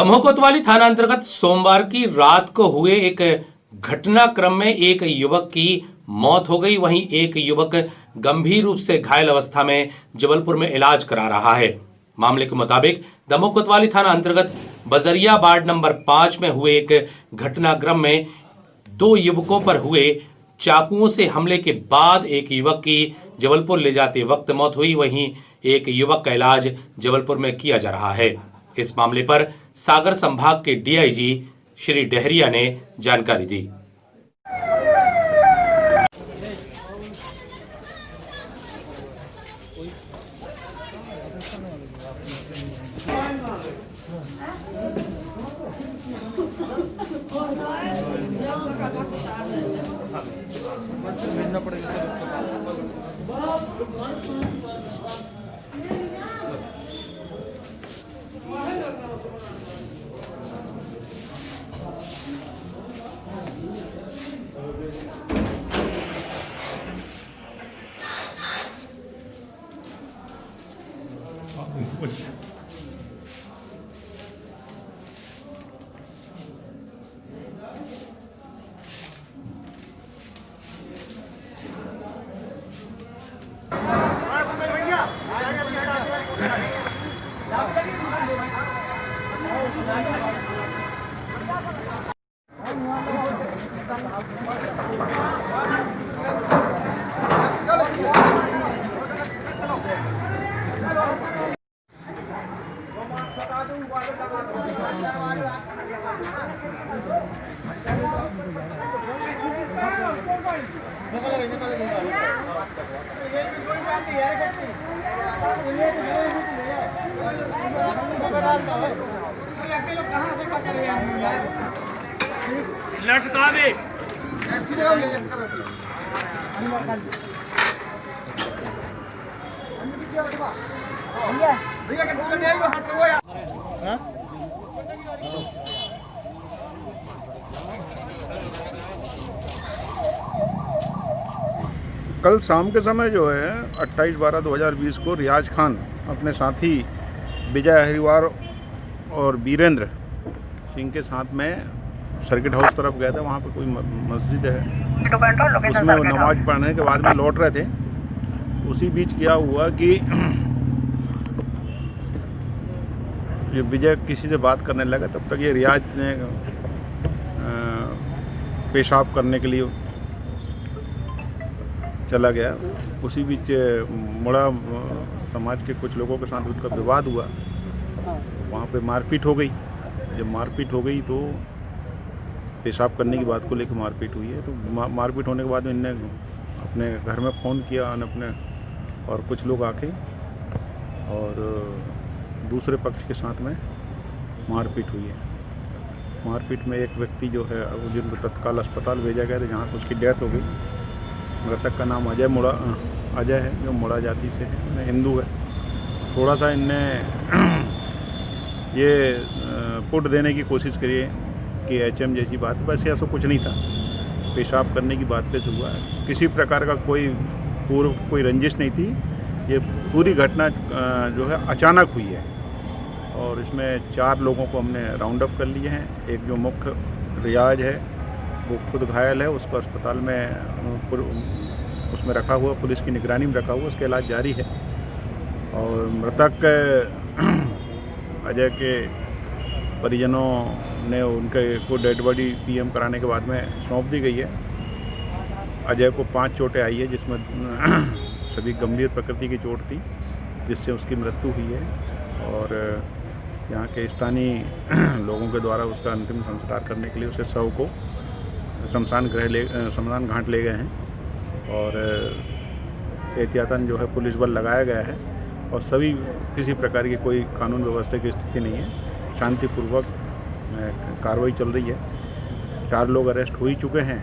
दमोह कोतवाली थाना अंतर्गत सोमवार की रात को हुए एक घटनाक्रम में एक युवक की मौत हो गई। वहीं एक युवक गंभीर रूप से घायल अवस्था में जबलपुर में इलाज करा रहा है। मामले के मुताबिक दमोह कोतवाली थाना अंतर्गत बजरिया वार्ड नंबर 5 में हुए एक घटनाक्रम में दो युवकों पर हुए चाकुओं से हमले के बाद एक युवक की जबलपुर ले जाते वक्त मौत हुई। वहीं एक युवक का इलाज जबलपुर में किया जा रहा है। इस मामले पर सागर संभाग के डीआईजी श्री डहरिया ने जानकारी दी। लटका दे कल शाम के समय जो है 28/12/2020 को रियाज खान अपने साथी विजय हरिवार और वीरेंद्र सिंह के साथ में सर्किट हाउस तरफ गए थे। वहाँ पे कोई मस्जिद है, उसमें वो नमाज पढ़ने के बाद में लौट रहे थे। उसी बीच क्या हुआ कि ये विजय किसी से बात करने लगा, तब तक ये रियाज ने पेशाब करने के लिए चला गया। उसी बीच मुड़ा समाज के कुछ लोगों के साथ उनका विवाद हुआ, वहाँ पे मारपीट हो गई। जब मारपीट हो गई तो पेशाब करने की बात को लेकर मारपीट हुई है। तो मारपीट होने के बाद इनने अपने घर में फ़ोन किया और कुछ लोग आके और दूसरे पक्ष के साथ में मारपीट हुई है। मारपीट में एक व्यक्ति जो है जिनको तत्काल अस्पताल भेजा गया था, जहाँ पर उसकी डेथ हो गई। मृतक का नाम अजय है, जो मुड़ा जाति से है, हिंदू है। थोड़ा सा इनने ये पुट देने की कोशिश करी है कि एचएम जैसी बात, वैसे ऐसा कुछ नहीं था। पेशाब करने की बात पे से हुआ है, किसी प्रकार का कोई रंजिश नहीं थी। ये पूरी घटना जो है अचानक हुई है और इसमें 4 लोगों को हमने राउंड अप कर लिए हैं। एक जो मुख्य रियाज है वो खुद घायल है, उसको अस्पताल में उसमें रखा हुआ, पुलिस की निगरानी में रखा हुआ, उसका इलाज जारी है। और मृतक अजय के परिजनों ने उनके को डेड बॉडी पीएम कराने के बाद में सौंप दी गई है। अजय को 5 चोटें आई है, जिसमें सभी गंभीर प्रकृति की चोट थी, जिससे उसकी मृत्यु हुई है। और यहाँ के स्थानीय लोगों के द्वारा उसका अंतिम संस्कार करने के लिए उसे शव को शमशान घाट ले गए हैं और एहतियातन जो है पुलिस बल लगाया गया है। और सभी किसी प्रकार की कोई कानून व्यवस्था की स्थिति नहीं है, शांतिपूर्वक कार्रवाई चल रही है। 4 लोग अरेस्ट हो ही चुके हैं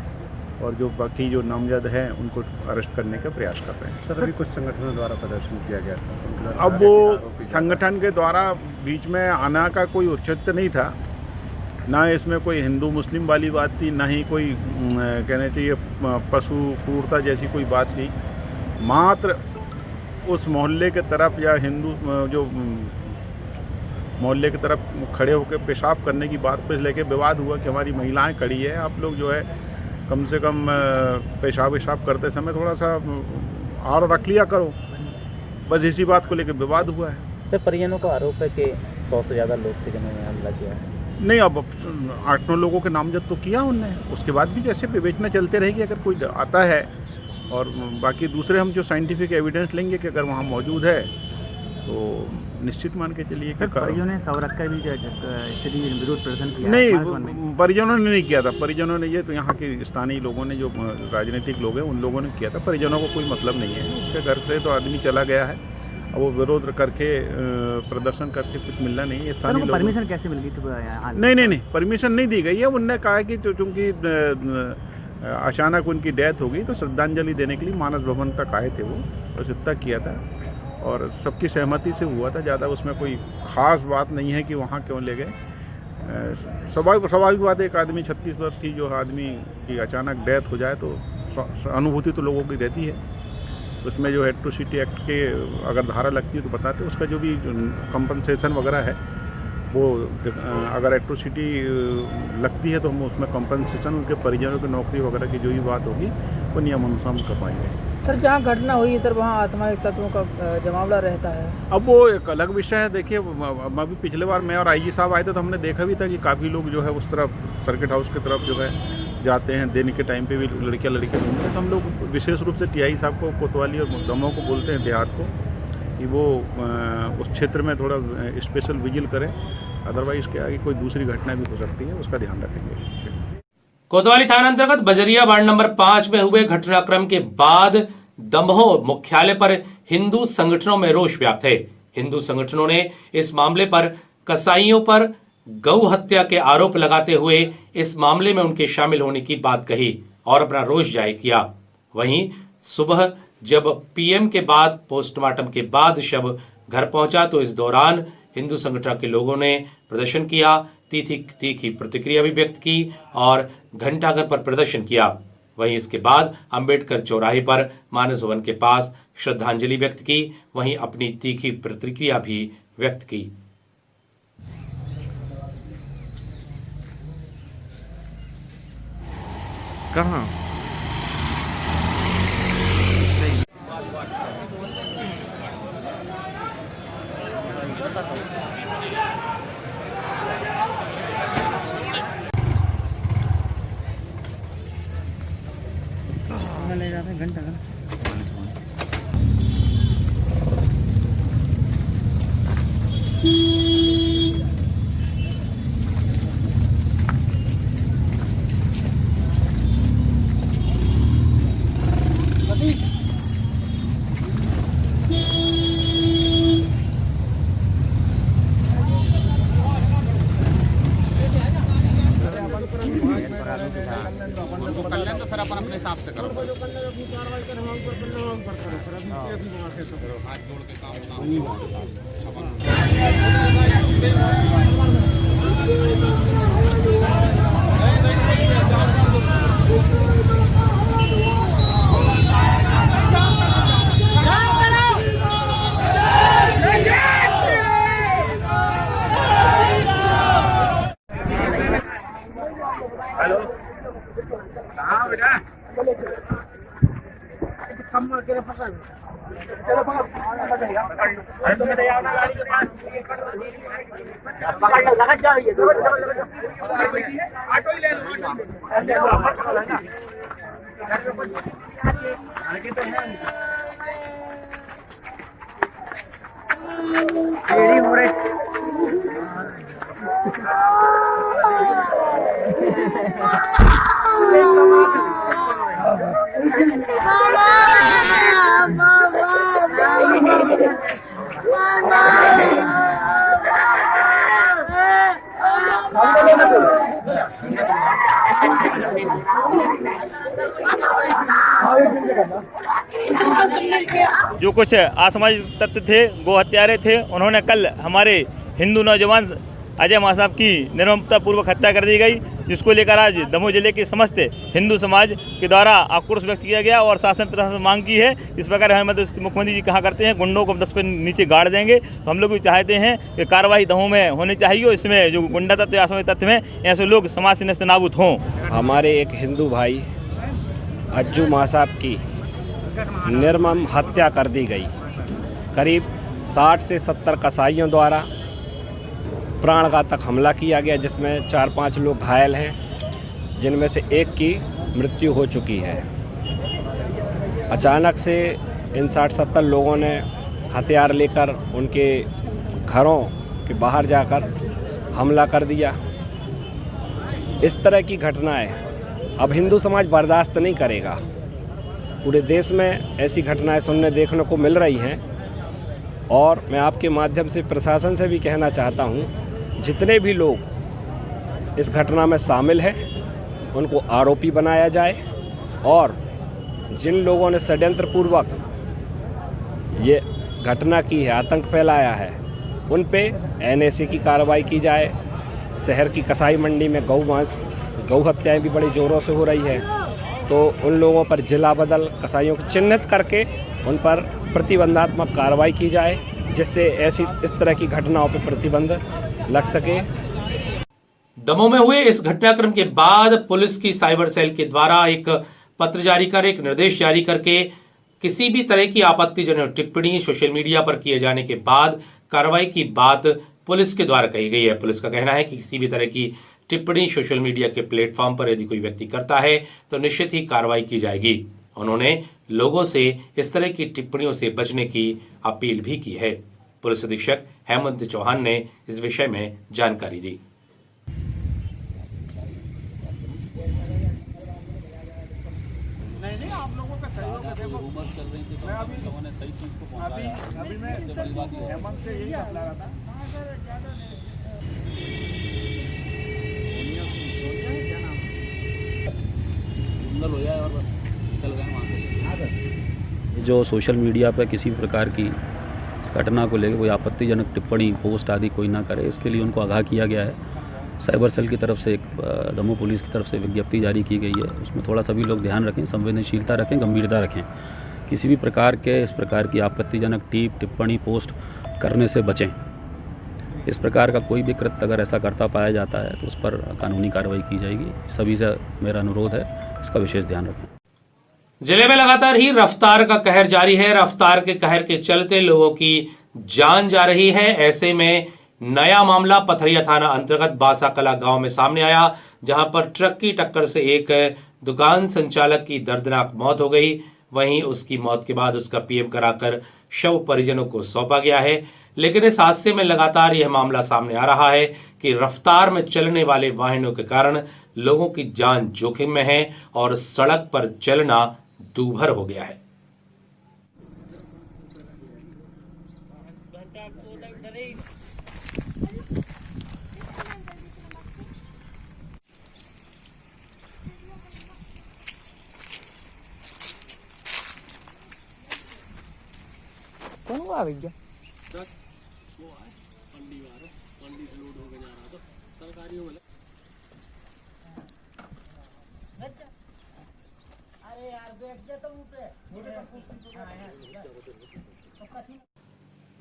और जो बाकी जो नामजद हैं उनको अरेस्ट करने का प्रयास कर रहे हैं। सर, अभी कुछ संगठनों द्वारा प्रदर्शन किया गया था, अब वो संगठन के द्वारा बीच में आना का कोई औचित्य नहीं था, ना इसमें कोई हिंदू मुस्लिम वाली बात थी, ना ही कोई कहने चाहिए पशु क्रूरता जैसी कोई बात थी। मात्र उस मोहल्ले के तरफ या हिंदू जो मोहल्ले की तरफ खड़े होकर पेशाब करने की बात पे लेके विवाद हुआ कि हमारी महिलाएं खड़ी है, आप लोग जो है कम से कम पेशाब वेशाब करते समय थोड़ा सा आड़ रख लिया करो। बस इसी बात को लेकर विवाद हुआ है। सर परिजनों का आरोप है कि 100 से ज़्यादा लोग थे जिन्होंने हमला किया है। नहीं, अब 8-9 लोगों के नामजद तो किया उनने, उसके बाद भी जैसे विवेचना चलते रहेगी। अगर कोई आता है और बाकी दूसरे हम जो साइंटिफिक एविडेंस लेंगे कि अगर वहाँ मौजूद है तो निश्चित मान के चलिए कि परिजनों ने सब रखकर भी स्थिति विरोध प्रदर्शन किया। नहीं, परिजनों ने नहीं किया था। परिजनों ने, ये तो यहाँ के स्थानीय लोगों ने, जो राजनीतिक लोग हैं उन लोगों ने किया था। परिजनों को कोई मतलब नहीं है, उनके घर से तो आदमी चला गया है, अब वो विरोध करके प्रदर्शन करके कुछ मिलना नहीं है। स्थानीय लोग परमिशन कैसे मिल गई थी? नहीं, परमिशन नहीं दी गई है। उनने कहा कि चूँकि अचानक उनकी डेथ हो गई तो श्रद्धांजलि देने के लिए मानस भवन तक आए थे, वो और इतना किया था और सबकी सहमति से हुआ था। ज़्यादा उसमें कोई ख़ास बात नहीं है कि वहाँ क्यों ले गए। स्वाभाविक बात है, एक आदमी 36 वर्ष की जो आदमी की अचानक डेथ हो जाए तो अनुभूति तो लोगों की रहती है। उसमें जो एट्रोसिटी एक्ट के अगर धारा लगती है तो बताते, उसका जो भी कंपनसेशन वगैरह है वो अगर एट्रोसिटी लगती है तो हम उसमें कंपनसेशन, उनके परिजनों की नौकरी वगैरह की जो भी बात होगी वो नियमानुसार हम कर पाएंगे। सर जहाँ घटना हुई सर वहाँ असामाजिक तत्वों का जमावड़ा रहता है। अब वो एक अलग विषय है। देखिए, अभी पिछले बार मैं और आईजी साहब आए थे तो हमने देखा भी था कि काफ़ी लोग जो है उस तरफ सर्किट हाउस की तरफ जो है जाते हैं। दिन के टाइम पे भी लड़कियाँ घूमते हैं। तो हम लोग विशेष रूप से टीआई साहब को, कोतवाली और दमों को बोलते हैं देहात को कि वो उस क्षेत्र में थोड़ा स्पेशल विजिल करें, अदरवाइज़ क्या है कि कोई दूसरी घटना भी हो सकती है, उसका ध्यान रखेंगे। कोतवाली थाना अंतर्गत बजरिया वार्ड नंबर 5 में हुए घटनाक्रम के बाद दमोह मुख्यालय पर हिंदू संगठनों में रोष व्याप्त है। हिंदू संगठनों ने इस मामले पर कसाईयों पर गौ हत्या के आरोप लगाते हुए इस मामले में उनके शामिल होने की बात कही और अपना रोष जाहिर किया। वहीं सुबह जब पीएम के बाद पोस्टमार्टम के बाद शव घर पहुंचा तो इस दौरान हिंदू संगठन के लोगों ने प्रदर्शन किया, तीखी प्रतिक्रिया भी व्यक्त की और घंटाघर पर प्रदर्शन किया। वहीं इसके बाद अंबेडकर चौराहे पर मानस भवन के पास श्रद्धांजलि व्यक्त की, वहीं अपनी तीखी प्रतिक्रिया भी व्यक्त की। कहाँ ले जाते हैं घंटा घंटा। कल्याण तो फिर अपन अपने हिसाब से करो। हाथ जोड़ के हेलो कहाँ बेटा चलो अरे तुम ले आओ ना गाड़ी के पास पकड़ लगा जाओ ये ऑटो ही ले लो ऐसे आगे तो है तेरी मोरे जो कुछ असामाजिक तत्व थे, गो हत्यारे थे, उन्होंने कल हमारे हिंदू नौजवान अजय महासाब की निर्ममतापूर्वक हत्या कर दी गई। जिसको लेकर आज दमोह जिले के समस्त हिंदू समाज के द्वारा आक्रोश व्यक्त किया गया और शासन प्रशासन से मांग की है। इस प्रकार हमें मुख्यमंत्री जी कहा करते हैं गुंडों को 10 पे नीचे गाड़ देंगे, तो हम लोग भी चाहते हैं कि कार्रवाई दमोह में होनी चाहिए और इसमें जो गुंडा तत्व या असामाजिक तत्व हैं ऐसे लोग समाज से नष्ट नाबूद हों। हमारे एक हिंदू भाई अज्जू मासाब की निर्मम हत्या कर दी गई। करीब 60 से 70 कसाईयों द्वारा प्राणघातक हमला किया गया, जिसमें 4-5 लोग घायल हैं, जिनमें से एक की मृत्यु हो चुकी है। अचानक से इन 60-70 लोगों ने हथियार लेकर उनके घरों के बाहर जाकर हमला कर दिया। इस तरह की घटनाएं अब हिंदू समाज बर्दाश्त नहीं करेगा। पूरे देश में ऐसी घटनाएं सुनने देखने को मिल रही हैं और मैं आपके माध्यम से प्रशासन से भी कहना चाहता हूं, जितने भी लोग इस घटना में शामिल हैं उनको आरोपी बनाया जाए और जिन लोगों ने षड्यंत्रपूर्वक ये घटना की है, आतंक फैलाया है, उन पे NSA की कार्रवाई की जाए। शहर की कसाई मंडी में गौ हत्याएँ भी बड़ी ज़ोरों से हो रही है, तो उन लोगों पर जिला बदल कसाईयों को चिन्हित करके उन पर प्रतिबंधात्मक कार्रवाई की जाए, जिससे इस तरह की घटनाओं पर प्रतिबंध लग सके। दमोह में हुए इस घटनाक्रम के बाद पुलिस की साइबर सेल के द्वारा एक पत्र जारी कर एक निर्देश जारी करके किसी भी तरह की आपत्तिजनक टिप्पणी सोशल मीडिया पर किए जाने के बाद कार्रवाई की बात पुलिस के द्वारा कही गई है। पुलिस का कहना है कि किसी भी तरह की टिप्पणी सोशल मीडिया के प्लेटफॉर्म पर यदि कोई व्यक्ति करता है तो निश्चित ही कार्रवाई की जाएगी। उन्होंने लोगों से इस तरह की टिप्पणियों से बचने की अपील भी की है। पुलिस अधीक्षक हेमंत चौहान ने इस विषय में जानकारी दी। नहीं आप लोगों का सहयोग है। देखो रूमर चल रही थी तो अभी लोगों ने सही चीज को पहुंचाया। अभी मैं हेमंत से यही बता रहा था। हो जाए और बस चल गए वहाँ से। जो सोशल मीडिया पर किसी भी प्रकार की इस घटना को लेकर कोई आपत्तिजनक टिप्पणी पोस्ट आदि कोई ना करे, इसके लिए उनको आगाह किया गया है। साइबर सेल की तरफ से एक दमोह पुलिस की तरफ से विज्ञप्ति जारी की गई है। उसमें थोड़ा सभी लोग ध्यान रखें, संवेदनशीलता रखें, गंभीरता रखें। किसी भी प्रकार के इस प्रकार की आपत्तिजनक टिप्पणी पोस्ट करने से बचें। इस प्रकार का कोई भी कृत्य अगर ऐसा करता पाया जाता है तो उस पर कानूनी कार्रवाई की जाएगी। सभी से मेरा अनुरोध है, इसका विशेष ध्यान रखें। जिले में लगातार ही रफ्तार का कहर जारी है। रफ्तार के कहर के चलते लोगों की जान जा रही है। ऐसे में नया मामला पथरिया थाना अंतर्गत बासाकला गांव में सामने आया, जहां पर ट्रक की टक्कर से एक दुकान संचालक की दर्दनाक मौत हो गई। वहीं उसकी मौत के बाद उसका पीएम कराकर शव परिजनों को सौंपा गया है। लेकिन इस हादसे में लगातार यह मामला सामने आ रहा है कि रफ्तार में चलने वाले वाहनों के कारण लोगों की जान जोखिम में है और सड़क पर चलना दूभर हो गया है। कौन हुआ भैया?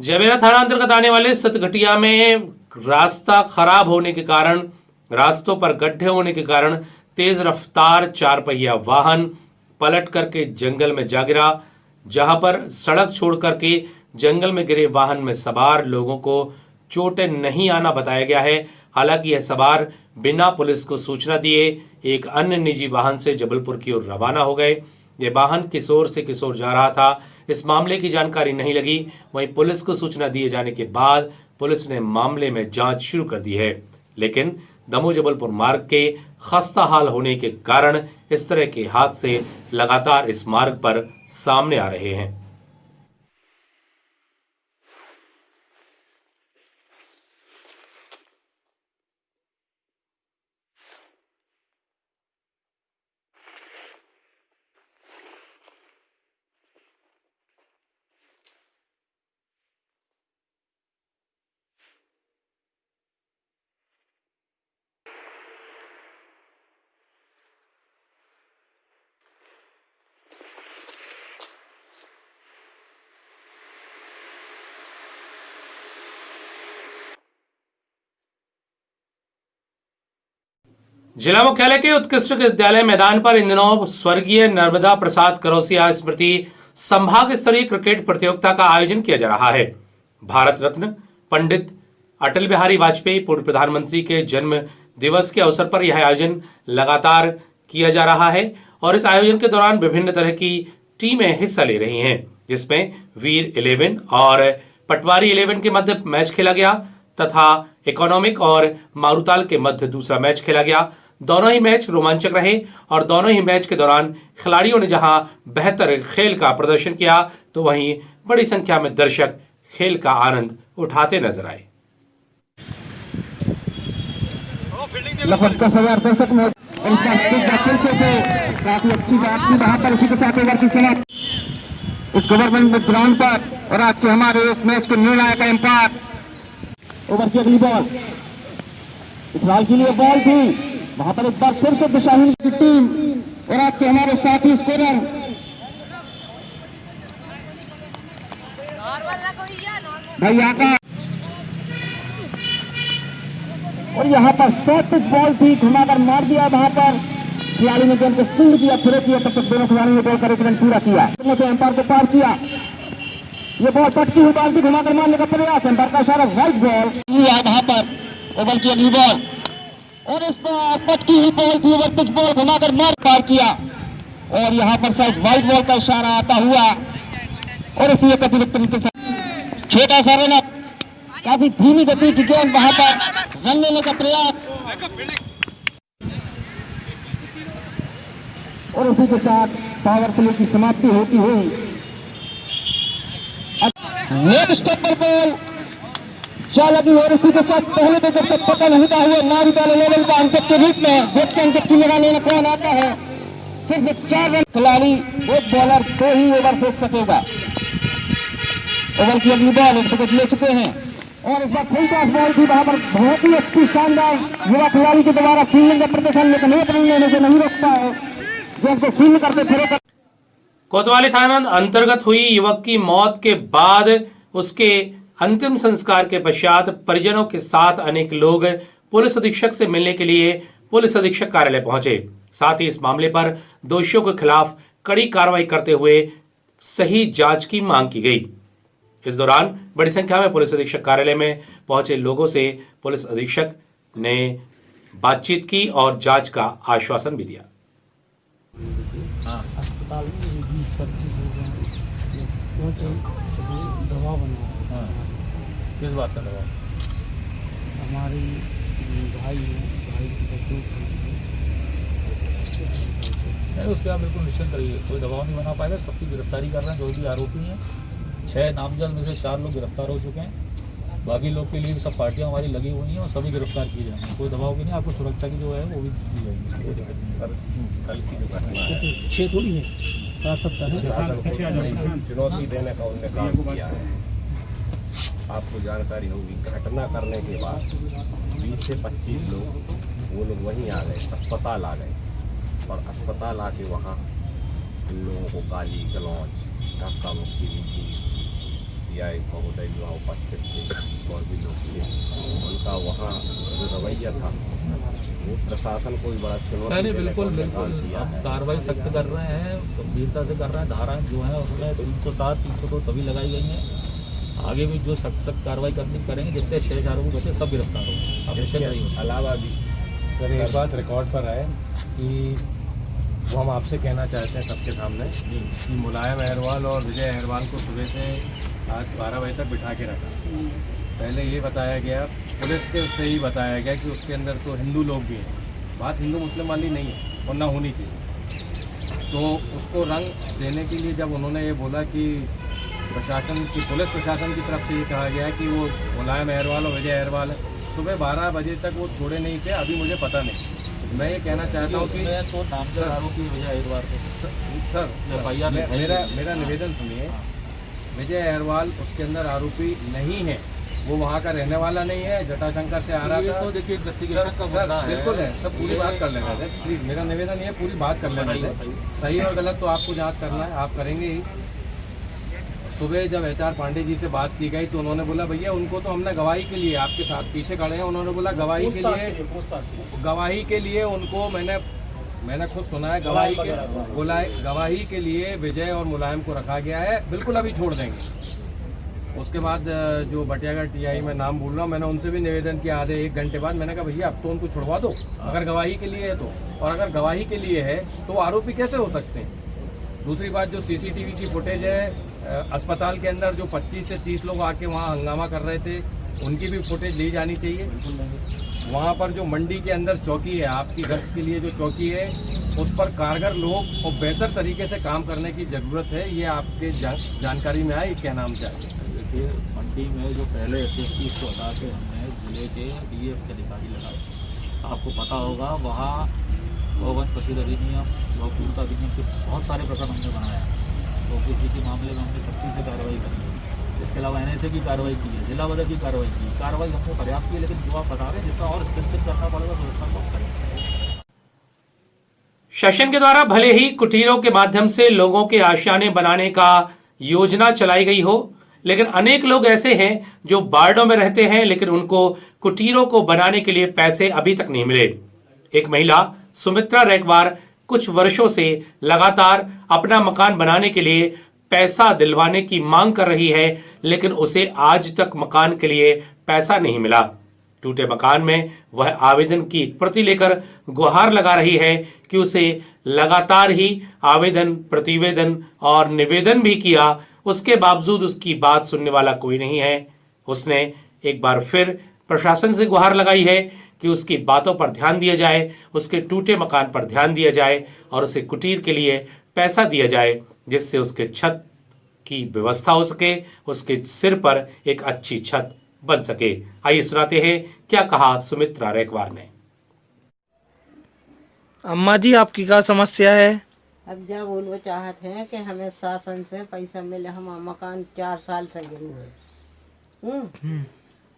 जबेरा थाना अंतर्गत आने वाले सतघटिया में रास्ता खराब होने के कारण, रास्तों पर गड्ढे होने के कारण तेज रफ्तार 4 पहिया वाहन पलट करके जंगल में जा गिरा, जहां पर सड़क छोड़ करके जंगल में गिरे वाहन में सवार लोगों को चोटें नहीं आना बताया गया है। हालांकि यह सवार बिना पुलिस को सूचना दिए एक अन्य निजी वाहन से जबलपुर की ओर रवाना हो गए। यह वाहन किशोर से किशोर जा रहा था। इस मामले की जानकारी नहीं लगी। वहीं पुलिस को सूचना दिए जाने के बाद पुलिस ने मामले में जांच शुरू कर दी है। लेकिन दमोह जबलपुर मार्ग के खस्ता हाल होने के कारण इस तरह के हादसे लगातार इस मार्ग पर सामने आ रहे हैं। जिला मुख्यालय के उत्कृष्ट विद्यालय मैदान पर इन दिनों स्वर्गीय नर्मदा प्रसाद करोसिया स्मृति संभाग स्तरीय क्रिकेट प्रतियोगिता का आयोजन किया जा रहा है। भारत रत्न पंडित अटल बिहारी वाजपेयी पूर्व प्रधानमंत्री के जन्म दिवस के अवसर पर यह आयोजन लगातार किया जा रहा है और इस आयोजन के दौरान विभिन्न तरह की टीमें हिस्सा ले रही हैं, जिसमें वीर 11 और पटवारी 11 के मध्य मैच खेला गया तथा इकोनॉमिक और मारूताल के मध्य दूसरा मैच खेला गया। दोनों ही मैच रोमांचक रहे और दोनों ही मैच के दौरान खिलाड़ियों ने जहां बेहतर खेल का प्रदर्शन किया तो वहीं बड़ी संख्या में दर्शक खेल का आनंद उठाते नजर आए। लगभग 10,000 दर्शक काफी अच्छी बात थी वहां पर। उसी के साथ ओवर की समाप्त इस गवर्नमेंट ग्राउंड पर और आज के हमारे इस मैच के निर्णायक एम्पायर। ओवर की अगली बॉल इसराइल के लिए बॉल थी, वहां पर एक बार फिर से दिशाहीन की टीम और आज के हमारे साथी स्कोरर भैया का। और यहाँ पर शॉर्ट पिच बॉल थी, घुमाकर मार दिया, वहां पर खिलाड़ी ने गेंद को फील्ड किया, फिर किया, तब तक दोनों खिलाड़ियों ने बॉल कर एक रन पूरा किया, एम्पायर को पार किया। ये बॉल पटकी हुई बॉल थी, घुमाकर मारने का प्रयास, एम्पायर का इशारा वाइट बॉल वहां पर। ओवर की अगली बॉल और इस पर पटकी हुई बॉल थी, ओवर पिच बॉल घुमाकर मार पार किया और यहाँ पर शायद वाइट बॉल का इशारा आता हुआ और इसी एक तरीके से छोटा सा रन अप, काफी धीमी गति की गेंद, वहां पर रन लेने का प्रयास और उसी के साथ पावर प्ले की समाप्ति होती हुई लेग स्टंप पर बॉल जा लगी और इसी के साथ पहले विकेट पर पतन होता हुआ नारीवाला लेवल का अंक के रूप में देखते हैं कि निगाह लेने कौन आता है। सिर्फ 4 रन खिलाड़ी एक बॉलर 2 ही ओवर फेंक सकेगा। ओवर की अगली बॉल एक विकेट ले चुके हैं और इस बार फुल टॉस बॉल थी, वहां पर बहुत ही अच्छी शानदार युवा खिलाड़ी के द्वारा फील्डिंग का प्रदर्शन, लेकिन एक रन लेने से नहीं रोक पाए, जिसको फील्ड करते फिर। कोतवाली थाना अंतर्गत हुई युवक की मौत के बाद उसके अंतिम संस्कार के पश्चात परिजनों के साथ अनेक लोग पुलिस अधीक्षक से मिलने के लिए पुलिस अधीक्षक कार्यालय पहुंचे। साथ ही इस मामले पर दोषियों के खिलाफ कड़ी कार्रवाई करते हुए सही जांच की मांग की गई। इस दौरान बड़ी संख्या में पुलिस अधीक्षक कार्यालय में पहुंचे लोगों से पुलिस अधीक्षक ने बातचीत की और जांच का आश्वासन भी दिया। अस्पताल में 20-25 हो गए, दवा बना। किस बात का दबाव? हमारी भाई की नहीं, उसके आप बिल्कुल निश्चिंत रहिए, कोई दबाव नहीं बना पाएगा। सबकी गिरफ्तारी कर रहे हैं, जो भी आरोपी हैं। 6 नामजद में से 4 लोग गिरफ्तार हो चुके हैं, बाकी लोग के लिए भी सब पार्टियां हमारी लगी हुई हैं और सभी गिरफ्तार किए जाएंगे। कोई दबाव भी नहीं, आपको सुरक्षा की जो है वो भी दी जाएगी। सर कल की जो 6 थोड़ी है, 7 सप्ताह है। चुनौती देने का उन्होंने काम किया है। आपको जानकारी होगी, घटना करने के बाद 20 से 25 लोग वो लोग वहीं आ गए, अस्पताल आ गए और अस्पताल आके वहाँ इन लोगों को गाली गलौज धक्का मुक्की भी की। या एक महोदय जो वहाँ उपस्थित थे और भी लोग थे, उनका वहाँ जो रवैया था वो प्रशासन को भी बड़ा चुनौती। बिल्कुल हम कार्रवाई सख्त कर रहे हैं, गंभीरता से कर रहे हैं। धाराएं जो हैं उसमें 307, 302 सभी लगाई गई हैं। आगे भी जो सख्त कार्रवाई करेंगे, जितने 6 आरोपी बचे सब गिरफ्तार होंगे। इसके अलावा भी सर एक बात रिकॉर्ड पर है कि वो हम आपसे कहना चाहते हैं सबके सामने कि मुलायम अहरवाल और विजय अहरवाल को सुबह से आज 12 बजे तक बिठा के रखा। पहले ये बताया गया, पुलिस के उससे ही बताया गया कि उसके अंदर तो हिंदू लोग भी हैं। बात हिंदू मुस्लिम वाली नहीं है और ना होनी चाहिए। तो उसको रंग देने के लिए जब उन्होंने ये बोला कि प्रशासन की, पुलिस प्रशासन की तरफ से ये कहा गया है कि वो मुलायम अहरवाल और विजय अहरवाल है, सुबह 12 बजे तक वो छोड़े नहीं थे। अभी मुझे पता नहीं, मैं ये कहना चाहता हूँ कि तो नामजद आरोपी विजय अहरवाल को सर मेरा निवेदन सुनिए। विजय अहरवाल उसके अंदर आरोपी नहीं है, वो वहाँ का रहने वाला नहीं है, जटाशंकर से आ रहा था। तो देखिए इन्वेस्टिगेशन का मुद्दा है। बिल्कुल है, सब पूरी बात कर लेना है। प्लीज़ मेरा निवेदन ये पूरी बात कर लेना है। सही और गलत तो आपको जांच करना है, आप करेंगे ही। सुबह जब HR पांडे जी से बात की गई तो उन्होंने बोला भैया उनको तो हमने गवाही के लिए आपके साथ पीछे खड़े हैं, उन्होंने बोला गवाही के लिए उनको मैंने खुद सुना है गवाही के लिए विजय और मुलायम को रखा गया है, बिल्कुल अभी छोड़ देंगे। उसके बाद जो बटियागढ़ TI में नाम बोल रहा हूँ, मैंने उनसे भी निवेदन किया आधे 1 घंटे बाद। मैंने कहा भैया अब तो उनको छुड़वा दो अगर गवाही के लिए है तो, और अगर गवाही के लिए है तो आरोपी कैसे हो सकते हैं। दूसरी बात जो CCTV की फुटेज है अस्पताल के अंदर जो 25 से 30 लोग आके वहाँ हंगामा कर रहे थे उनकी भी फुटेज ली जानी चाहिए। वहाँ पर जो मंडी के अंदर चौकी है, आपकी गश्त के लिए जो चौकी है, उस पर कारगर लोग और बेहतर तरीके से काम करने की ज़रूरत है। ये आपके जानकारी में आए क्या नाम से? देखिए मंडी में जो पहले SSP को हटा के हमने जिले के DF के अधिकारी लगाए, आपको पता होगा वहाँ गौवंश पशु अधिनियम, गौ पूर्णता अधिनियम के बहुत सारे प्रकरण हमने बनाया। गौपूर्ति के मामले में हमने सख्ती से कार्रवाई करी है। इसके अलावा NSA की कार्रवाई की है, जिला बदर की कार्रवाई हमको पर्याप्त की है, लेकिन जो आप बता रहे हैं जितना और स्ट्रेंथन करना पड़ेगा व्यवस्था को करेंगे। शासन के द्वारा भले ही कुटीरों के माध्यम से लोगों के आशियाने बनाने का योजना चलाई गई हो, लेकिन अनेक लोग ऐसे हैं जो वार्डों में रहते हैं लेकिन उनको कुटीरों को बनाने के लिए पैसे अभी तक नहीं मिले। एक महिला सुमित्रा रैकवार कुछ वर्षों से लगातार अपना मकान बनाने के लिए पैसा दिलवाने की मांग कर रही है, लेकिन उसे आज तक मकान के लिए पैसा नहीं मिला। टूटे मकान में वह आवेदन की प्रति लेकर गुहार लगा रही है कि उसे लगातार ही आवेदन, प्रतिवेदन और निवेदन भी किया, उसके बावजूद उसकी बात सुनने वाला कोई नहीं है। उसने एक बार फिर प्रशासन से गुहार लगाई है कि उसकी बातों पर ध्यान दिया जाए, उसके टूटे मकान पर ध्यान दिया जाए और उसे कुटीर के लिए पैसा दिया जाए, जिससे उसके छत की व्यवस्था हो सके, उसके सिर पर एक अच्छी छत बन सके। आइए सुनाते हैं क्या कहा सुमित्रा रैकवार ने। अम्मा जी आपकी क्या समस्या है? अब जब बोलो चाहते हैं कि हमें शासन से पैसा मिले, हम मकान 4 साल से गिरे हुए,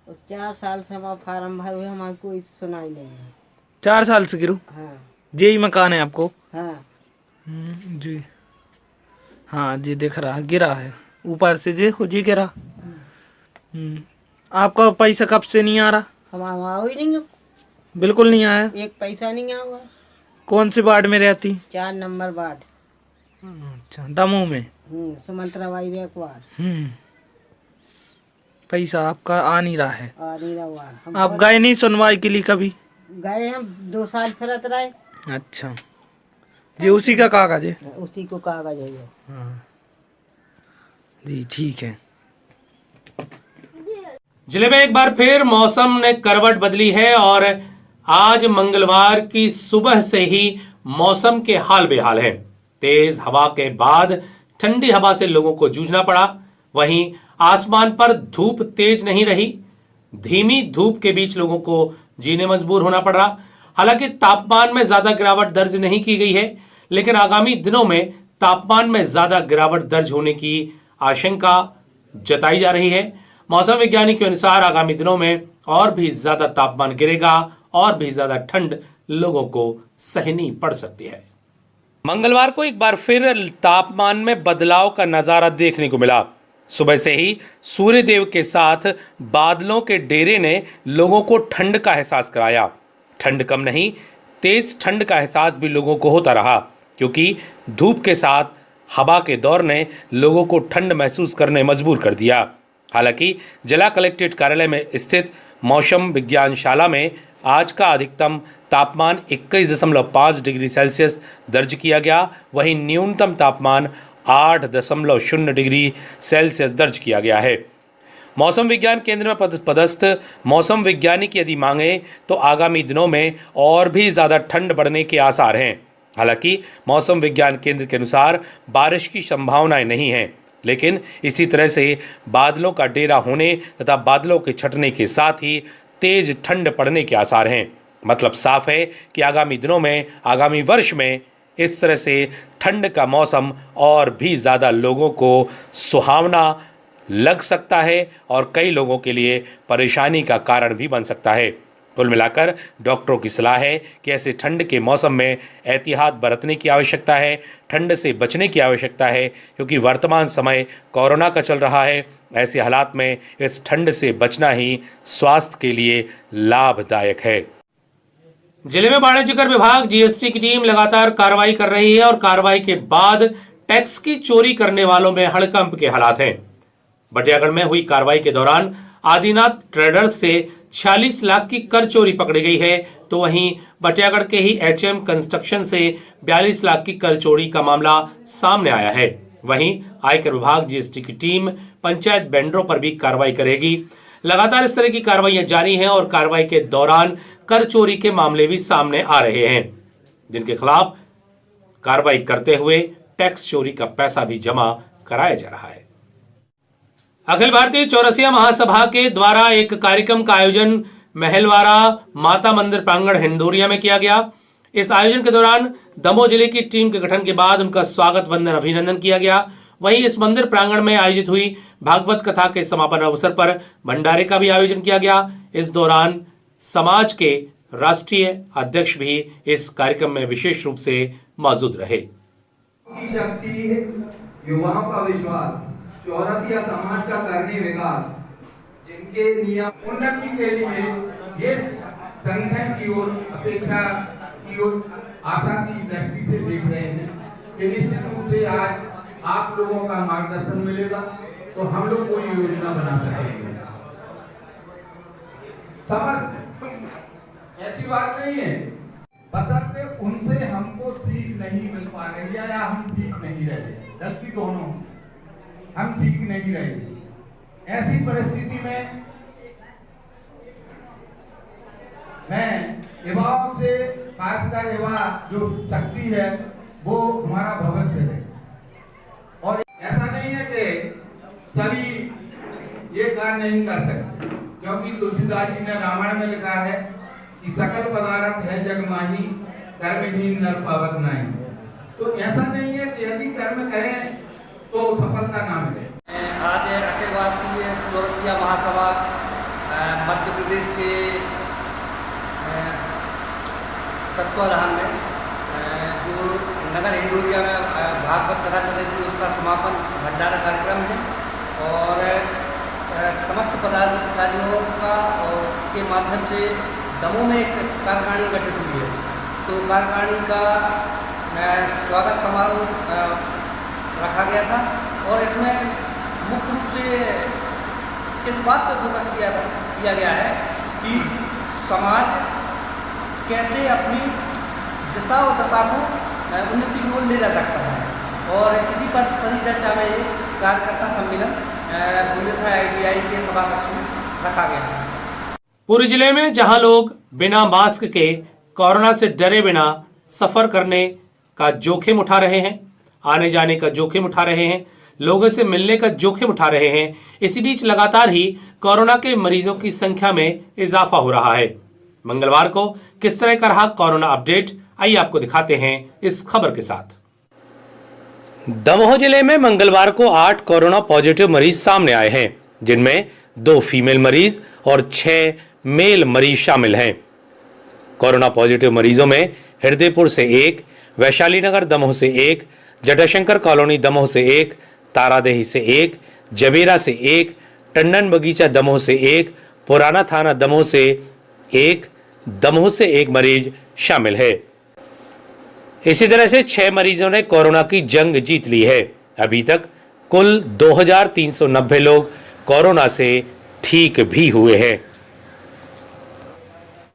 और 4 साल से हमारा फार्म भरे हुए, हमारी कोई सुनाई नहीं है। 4 साल से गिरो? हाँ। यही मकान है आपको? हाँ जी हाँ जी, दिख रहा है, गिरा है ऊपर से, देखो जी गिरा। आपका पैसा कब से नहीं आ रहा? हमारा ही नहीं, बिल्कुल नहीं आया, एक पैसा नहीं आया। कौन से वार्ड में रहती? 4 नंबर वार्ड। अच्छा, दमोह में। सुमित्रा बाई रैकवार। पैसा आपका आ नहीं रहा है? आ नहीं रहा। आप गए नहीं सुनवाई के लिए कभी? गए हम 2 साल फिरत रहे। अच्छा जी, उसी का कागज है? उसी को कागज है। हाँ जी, ठीक है। जिले में एक बार फिर मौसम ने करवट बदली है और आज मंगलवार की सुबह से ही मौसम के हाल बेहाल हैं। तेज हवा के बाद ठंडी हवा से लोगों को जूझना पड़ा। वहीं आसमान पर धूप तेज नहीं रही, धीमी धूप के बीच लोगों को जीने मजबूर होना पड़ रहा। हालांकि तापमान में ज्यादा गिरावट दर्ज नहीं की गई है, लेकिन आगामी दिनों में तापमान में ज्यादा गिरावट दर्ज होने की आशंका जताई जा रही है। मौसम विज्ञानी के अनुसार आगामी दिनों में और भी ज्यादा तापमान गिरेगा और भी ज्यादा ठंड लोगों को सहनी पड़ सकती है। मंगलवार को एक बार फिर तापमान में बदलाव का नजारा देखने को मिला। सुबह से ही सूर्यदेव के साथ बादलों के डेरे ने लोगों को ठंड का एहसास कराया। ठंड कम नहीं, तेज ठंड का एहसास भी लोगों को होता रहा, क्योंकि धूप के साथ हवा के दौर ने लोगों को ठंड महसूस करने मजबूर कर दिया। हालांकि जिला कलेक्ट्रेट कार्यालय में स्थित मौसम विज्ञानशाला में आज का अधिकतम तापमान 21.5 डिग्री सेल्सियस दर्ज किया गया, वहीं न्यूनतम तापमान 8.0 डिग्री सेल्सियस दर्ज किया गया है। मौसम विज्ञान केंद्र में पदस्थ मौसम विज्ञानी की यदि मांगे तो आगामी दिनों में और भी ज़्यादा ठंड बढ़ने के आसार हैं। हालांकि मौसम विज्ञान केंद्र के अनुसार बारिश की संभावनाएं नहीं हैं, लेकिन इसी तरह से बादलों का डेरा होने तथा बादलों के छटने के साथ ही तेज ठंड पड़ने के आसार हैं। मतलब साफ है कि आगामी दिनों में, आगामी वर्ष में इस तरह से ठंड का मौसम और भी ज़्यादा लोगों को सुहावना लग सकता है और कई लोगों के लिए परेशानी का कारण भी बन सकता है। कुल मिलाकर डॉक्टरों की सलाह है कि ऐसे ठंड के मौसम में एहतियात बरतने की आवश्यकता है, ठंड से बचने की आवश्यकता है, क्योंकि वर्तमान समय कोरोना का चल रहा है। ऐसे हालात में इस ठंड से बचना ही स्वास्थ्य के लिए लाभदायक है। जिले में वाणिज्य कर विभाग जीएसटी की टीम लगातार कार्रवाई कर रही है और कार्रवाई के बाद टैक्स की चोरी करने वालों में हड़कंप के हालात हैं। बटियागढ़ में हुई कार्रवाई के दौरान आदिनाथ ट्रेडर्स से 46 लाख की कर चोरी पकड़ी गई है, तो वहीं बटियागढ़ के ही एचएम कंस्ट्रक्शन से 42 लाख की कर चोरी का मामला सामने आया है। वहीं आयकर विभाग जीएसटी की टीम पंचायत वेंडरों पर भी कार्रवाई करेगी। लगातार इस तरह की कार्रवाइयां जारी हैं और कार्रवाई के दौरान कर चोरी के मामले भी सामने आ रहे हैं, जिनके खिलाफ कार्रवाई करते हुए टैक्स चोरी का पैसा भी जमा कराया जा रहा है। अखिल भारतीय चौरसिया महासभा के द्वारा एक कार्यक्रम का आयोजन महलवाड़ा माता मंदिर प्रांगण हिंडोरिया में किया गया। इस आयोजन के दौरान दमोह जिले की टीम के गठन के बाद उनका स्वागत वंदन अभिनंदन किया गया। वहीं इस मंदिर प्रांगण में आयोजित हुई भागवत कथा के समापन अवसर पर भंडारे का भी आयोजन किया गया। इस दौरान समाज के राष्ट्रीय अध्यक्ष भी इस कार्यक्रम में विशेष रूप से मौजूद रहे। शक्ति, युवाओं का विश्वास, चौरसिया समाज का करनी विकास, जिनके नियम उन्नति के लिए ये संगठन की ओर अपेक्षा की ओर आशा की दृष्टि से देख रहे हैं कि निश्चित रूप से आज आप लोगों का मार्गदर्शन मिलेगा तो हम लोग कोई योजना बना सकेंगे। समझ ऐसी बात नहीं है, बशर्ते उनसे हमको सीख नहीं मिल पा रही है या हम सीख नहीं रहे, गलती दोनों, हम सीख नहीं रहे। ऐसी परिस्थिति में मैं युवाओं से, खासकर युवा जो शक्ति है वो हमारा भविष्य है, और ऐसा नहीं है कि सभी ये कार्य नहीं कर सकते, क्योंकि तुलसीदास जी ने रामायण में लिखा है कि सकल पदार्थ है जग माही, कर्महीन नर पावत नहीं। तो ऐसा नहीं है कि यदि कर्म करें तो सफलता ना मिले। आज अखिल भारतीय चौरसिया महासभा मध्य प्रदेश के तत्वाधान में जो नगर हिंडोरिया में भागवत कथा चल रही थी उसका समापन भंडारा कार्यक्रम है, और समस्त पदाधिकारियों का के माध्यम से दमोह में एक कार्यकारिणी गठित हुई है। तो कार्यकारिणी का स्वागत समारोह रखा गया था और इसमें मुख्य रूप से इस बात पर फोकस किया गया है कि समाज कैसे अपनी दिशा और दशा को उन्नति की ओर ले जा सकता है, और इसी पर परिचर्चा में ये कार्यकर्ता सम्मेलन बुंदेलखंड ITI के सभा कक्ष में रखा गया है। पूरे जिले में जहां लोग बिना मास्क के कोरोना से डरे बिना सफर करने का जोखिम उठा रहे हैं, आने जाने का जोखिम उठा रहे हैं, लोगों से मिलने का जोखिम उठा रहे हैं, इसी बीच लगातार ही कोरोना के मरीजों की संख्या में इजाफा हो रहा है। मंगलवार को किस तरह का रहा कोरोना अपडेट, आइए आपको दिखाते हैं इस खबर के साथ। दमोह जिले में मंगलवार को 8 कोरोना पॉजिटिव मरीज सामने आए हैं, जिनमें 2 फीमेल मरीज और 6 मेल मरीज शामिल हैं। कोरोना पॉजिटिव मरीजों में हृदयपुर से 1, वैशाली नगर दमोह से 1, जटाशंकर कॉलोनी दमोह से 1, तारादेही से 1, जबेरा से 1, टंडन बगीचा दमोह से 1, पुराना थाना दमोह से 1, दमोह से 1 मरीज शामिल है। इसी तरह से 6 मरीजों ने कोरोना की जंग जीत ली है। अभी तक कुल 2390 लोग कोरोना से ठीक भी हुए हैं।